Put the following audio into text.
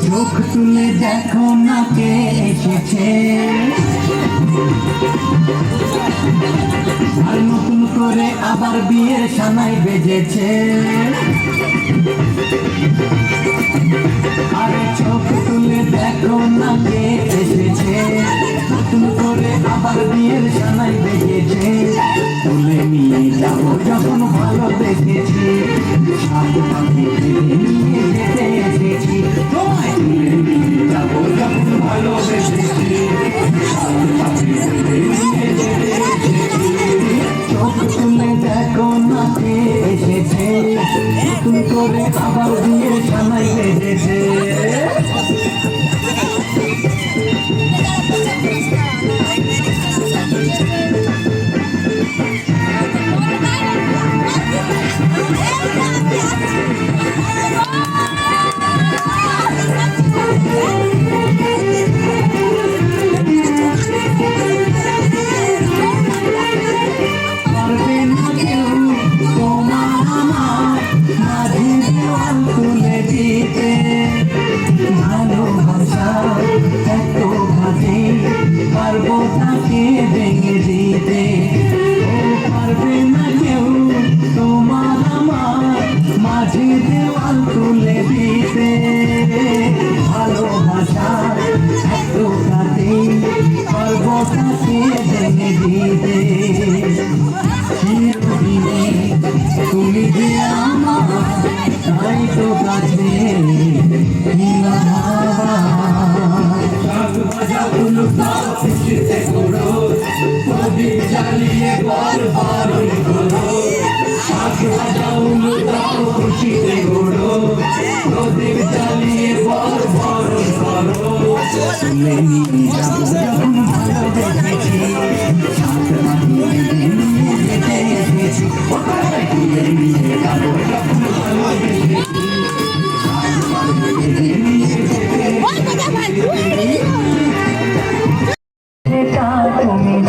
চোখ তুলে দেখো না কে এসেছে, আর নতুন করে আবার বিয়ের সানাই বেজেছে। আরে চোখ তুলে দেখো না কে এসেছে, নতুন করে আবার বিয়ের সানাই বেজেছে। তুলে নিয়ে যাবো যখন ভালো দেখেছি, সাত পাখি নিয়ে যেতে এসেছি। তোমায় তুলে নিয়ে যাবো যখন ভালো দেখেছি, সাত পাখি নিয়ে যেতে এসেছি। চোখ তুলে দেখো না কে এসেছে, নতুন করে আবার বিয়ের সানাই বেজেছে। তুমি যে আমার তাই তো কাছে প্রদীপ জ্বালিয়ে বল বারণ করো, খুশিতে ঘোরো, প্রদীপ জ্বালিয়ে বল বারণ করো। তুলে নিয়ে যাবো যখন ভালো দেখেছি, তুলে নিয়ে যাবো যখন ভালো দেখেছি। তুমি